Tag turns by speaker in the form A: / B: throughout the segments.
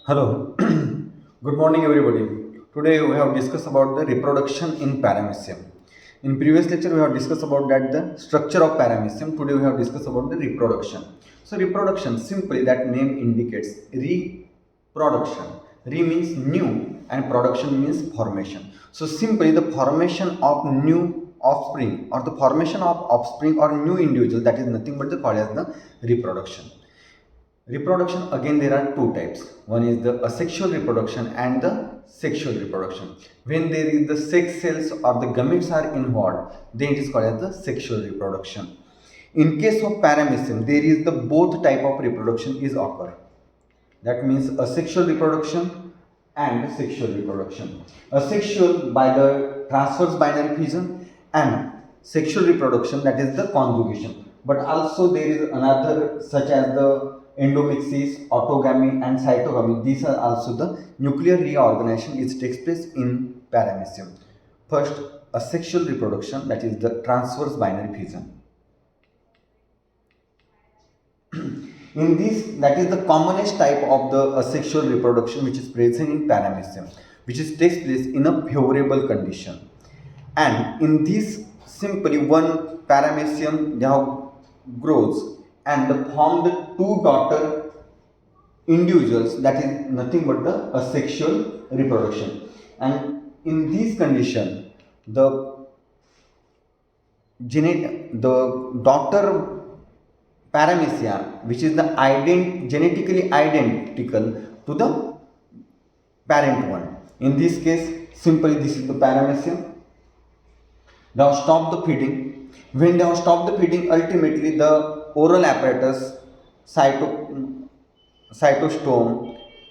A: Hello, good morning everybody. Today we have discussed about the reproduction in paramecium. In previous lecture we have discussed about that the structure of paramecium. Today we have discussed about the reproduction. So reproduction, simply that name indicates reproduction. Re means new and production means formation. So simply the formation of new offspring or the formation of offspring or new individual, that is nothing but the called as the reproduction. Reproduction, again there are two types. One is the asexual reproduction and the sexual reproduction. When there is the sex cells or the gametes are involved, then it is called as the sexual reproduction. In case of paramecium, there is the both type of reproduction is occur. That means asexual reproduction and sexual reproduction. Asexual by the transverse binary fission and sexual reproduction, that is the conjugation. But also there is another such as the endomixis, autogamy and cytogamy. These are also the nuclear reorganization which takes place in paramecium. First, asexual reproduction, that is the transverse binary fission. In this, that is the commonest type of the asexual reproduction which is present in paramecium, which is takes place in a favorable condition. And in this, simply one paramecium now grows and form the two daughter individuals, that is nothing but the asexual reproduction. And in this condition, the daughter paramecia, which is the genetically identical to the parent one. In this case, simply this is the paramecium. Now stop the feeding. When they have stopped the feeding, ultimately the oral apparatus, cytostome,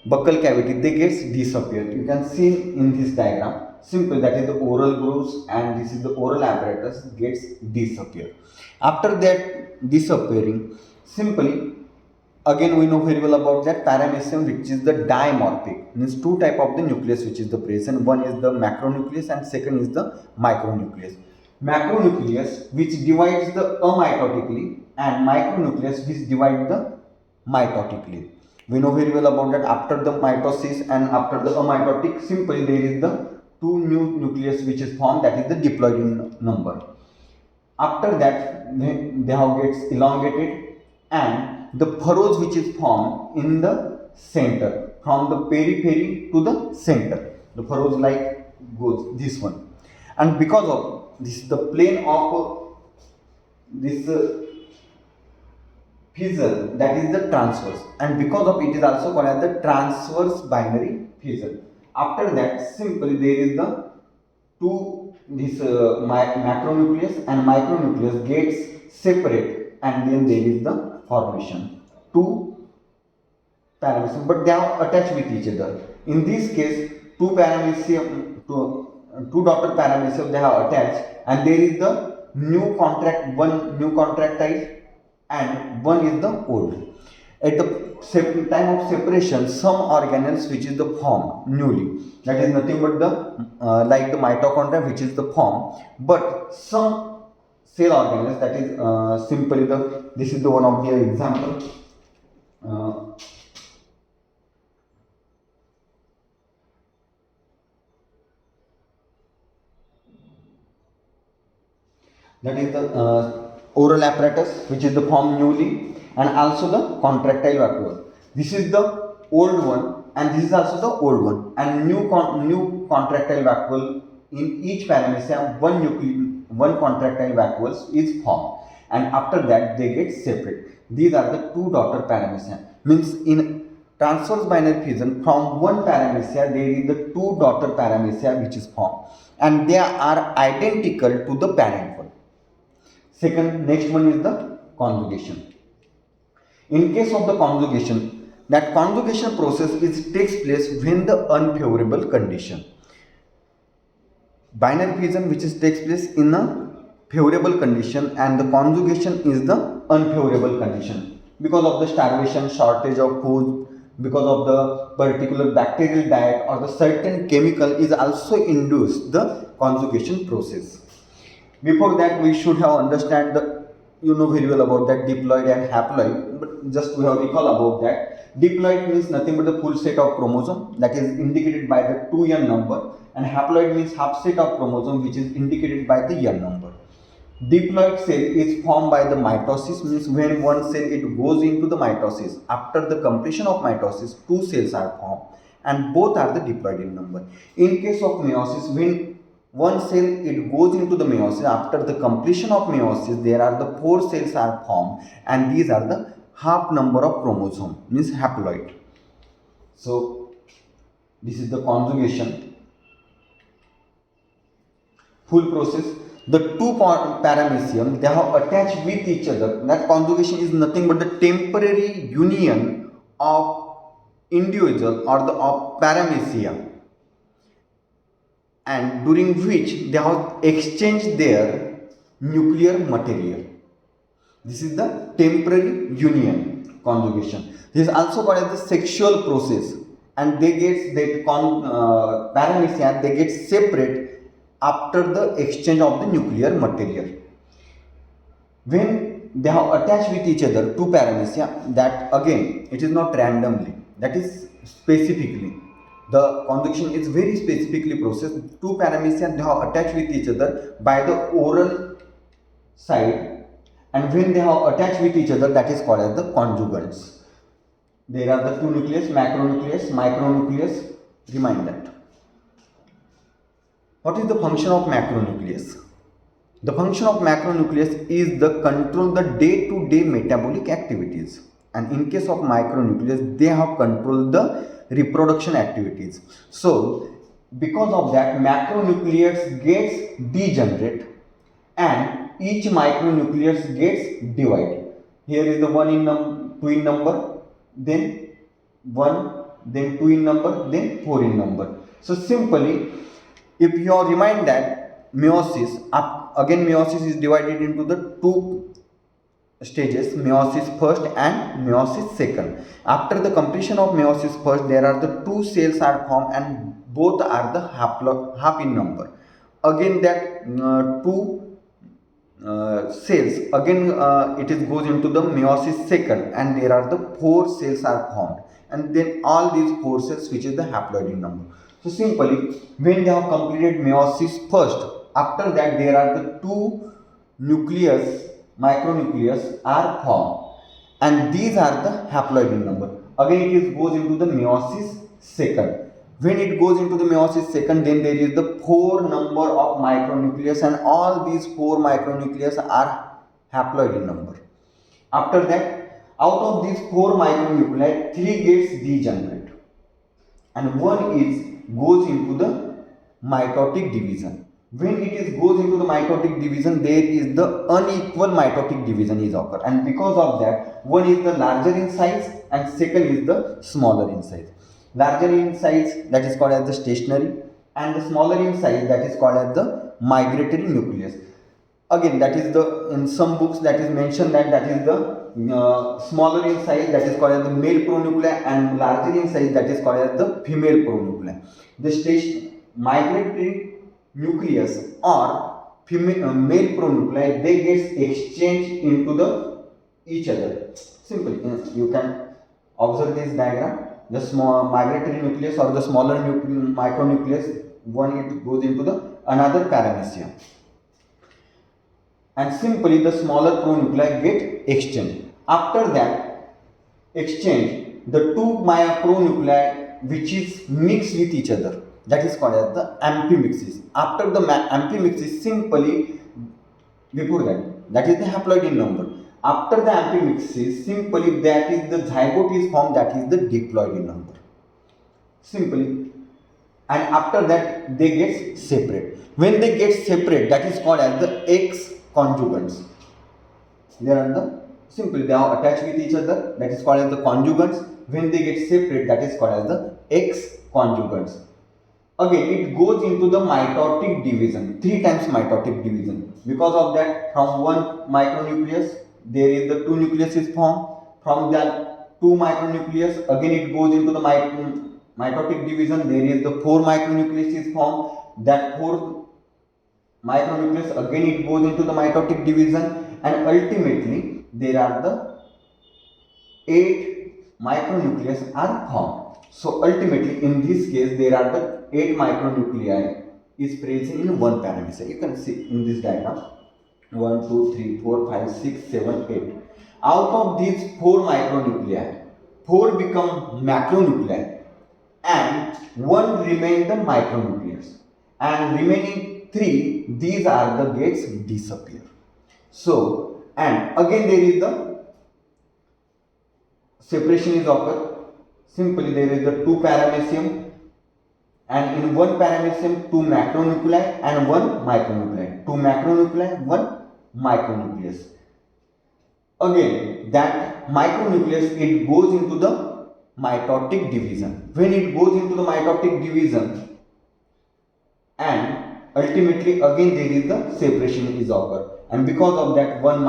A: buccal cavity, they gets disappeared. You can see in this diagram. Simply that is the oral grooves and this is the oral apparatus gets disappeared. After that disappearing, simply again we know very well about that paramecium, which is the dimorphic, means two type of the nucleus which is the present. One is the macronucleus and second is the micronucleus. Macronucleus which divides the amitotically and micronucleus which divides the mitotically. We know very well about that. After the mitosis and after the amitotic, simply there is the two new nucleus which is formed, that is the diploid in number. After that they have gets elongated and the furrows which is formed in the center, from the periphery to the center, the furrows like goes this one. And because of this, the plane of this fission, that is the transverse, and because of it is also called as the transverse binary fission. After that, simply there is the two, this macronucleus and micronucleus gets separate and then there is the formation two paramecium, but they are attached with each other. In this case, two daughter paramecium they are attached, and there is the one new contractile and one is the old. At the time of separation, some organelles which is the form newly, that is nothing but the like the mitochondria which is the form, but some cell organelles, that is simply the, this is the one of the example. That is the oral apparatus which is the form newly, and also the contractile vacuole. This is the old one and this is also the old one, and new contractile vacuole. In each paramecium one contractile vacuole is formed, and after that they get separate. These are the two daughter paramecium. Means in transverse binary fission, from one paramecia there is the two daughter paramecia which is formed, and they are identical to the parent one. Second, next one is the conjugation. In case of the conjugation, that conjugation process takes place when the unfavorable condition. Binary fission which takes place in a favorable condition, and the conjugation is the unfavorable condition because of the starvation, shortage of food, because of the particular bacterial diet or the certain chemical is also induced the conjugation process. Before that, we should have understand the, you know very well about that diploid and haploid, but just we have recall about that. Diploid means nothing but the full set of chromosome that is indicated by the 2n number, and haploid means half set of chromosome which is indicated by the n number. Diploid cell is formed by the mitosis, means when one cell it goes into the mitosis. After the completion of mitosis, two cells are formed and both are the diploid in number. In case of meiosis, when one cell it goes into the meiosis, after the completion of meiosis, there are the four cells are formed and these are the half number of chromosome, means haploid. So this is the conjugation, full process. The two paramecium, they have attached with each other. That conjugation is nothing but the temporary union of individual or the of paramecia, and during which they have exchanged their nuclear material. This is the temporary union conjugation. This is also called as the sexual process, and they get that paramecia, they get separate after the exchange of the nuclear material. When they have attached with each other, two paramecia, that again it is not randomly, that is specifically. The conjugation is very specifically processed. Two paramecia they have attached with each other by the oral side, and when they have attached with each other, that is called as the conjugants. There are the two nucleus, macronucleus, micronucleus. Remind that. What is the function of macronucleus? The function of macronucleus is the control the day-to-day metabolic activities, and in case of micronucleus, they have controlled the reproduction activities. So because of that, macronucleus gets degenerate and each micronucleus gets divided. Here is the 1 in 2 in number, then 1, then 2 in number, then 4 in number. So simply, if you remind that meiosis, again meiosis is divided into the two stages, meiosis first and meiosis second. After the completion of meiosis first, there are the two cells are formed and both are the half in number. Again that two cells, again it is goes into the meiosis second and there are the four cells are formed, and then all these four cells which is the haploid in number. So simply, when they have completed meiosis first, after that there are the two nucleus, micronucleus are formed, and these are the haploid in number. Again it goes into the meiosis second. When it goes into the meiosis second, then there is the 4 number of micronucleus, and all these 4 micronucleus are haploid in number. After that, out of these 4 micronuclei, 3 gets degenerate and 1 is goes into the mitotic division. When it is goes into the mitotic division, there is the unequal mitotic division is occur, and because of that, one is the larger in size and second is the smaller in size. Larger in size, that is called as the stationary, and the smaller in size, that is called as the migratory nucleus. Again, that is the, in some books that is mentioned that is the smaller in size, that is called as the male pronuclei, and larger in size, that is called as the female pronuclei. The migratory nucleus or male pronuclei, they get exchanged into the each other. Simply, you can observe this diagram. The small migratory nucleus or the smaller micronucleus, one it goes into the another paramecium, and simply the smaller pronuclei get exchanged. After that exchange, the two pronuclei which is mixed with each other, that is called as the ampemixis. After the ampemixis, simply before that is the haploid in number. After the ampemixis, simply that is the zygote is formed, that is the diploid in number. Simply, and after that they get separate. When they get separate, that is called as the X conjugants. There are the simply they are attached with each other, that is called as the conjugants. When they get separate, that is called as the X conjugants. Again, it goes into the mitotic division, 3 times mitotic division. Because of that, from one micronucleus, there is the 2 nucleus is formed. From that 2 micronucleus, again it goes into the mitotic division. There is the 4 micronucleus is formed. That 4 micronucleus, again it goes into the mitotic division, and ultimately there are the 8 micronucleus are formed. So ultimately in this case there are the 8 micronuclei is present in one paramecia. You can see in this diagram 1, 2, 3, 4, 5, 6, 7, 8. Out of these 4 micronuclei, 4 become macronuclei and 1 remain the micronucleus, and remaining 3, these are the gates disappear. So, and again there is the separation is occur. Simply there is the 2 paramecium, and in one paramecium 2 macronuclei and 1 micronuclei. 2 macronuclei, 1 micronucleus. Again that micronucleus, it goes into the mitotic division. When it goes into the mitotic division, and ultimately again there is the separation is occur, and because of that 1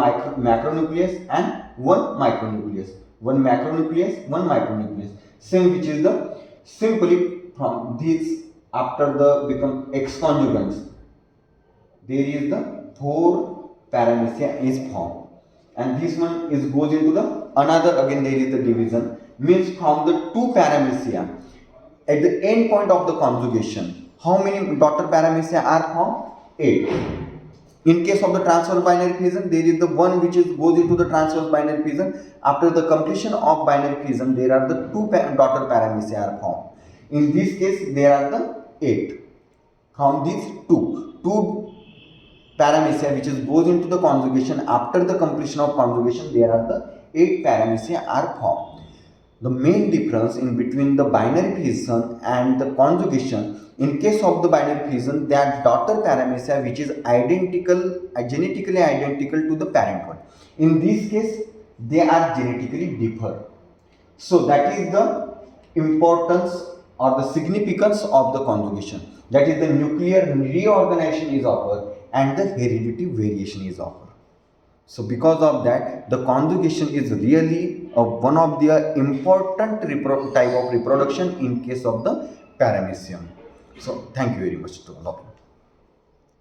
A: macronucleus and 1 micronucleus, 1 macronucleus, 1 micronucleus, same which is the simply from this after the become X conjugates, there is the 4 paramecia is formed, and this one is goes into the another, again there is the division, means from the 2 paramecia at the end point of the conjugation, how many daughter paramecia are formed? 8. In case of the transverse binary fission, there is the one which is goes into the transverse binary fission. After the completion of binary fission, there are the 2 daughter paramecia are formed. In this case, there are the 8. From these 2 paramecia which is goes into the conjugation, after the completion of conjugation, there are the 8 paramecia are formed. The main difference in between the binary fission and the conjugation, in case of the binary fission, that daughter paramecia which is identical, genetically identical to the parent one. In this case, they are genetically differ. So that is the importance or the significance of the conjugation. That is the nuclear reorganization is occur and the heredity variation is occur. So because of that, the conjugation is really one of the important type of reproduction in case of the paramecium. So thank you very much to all of you.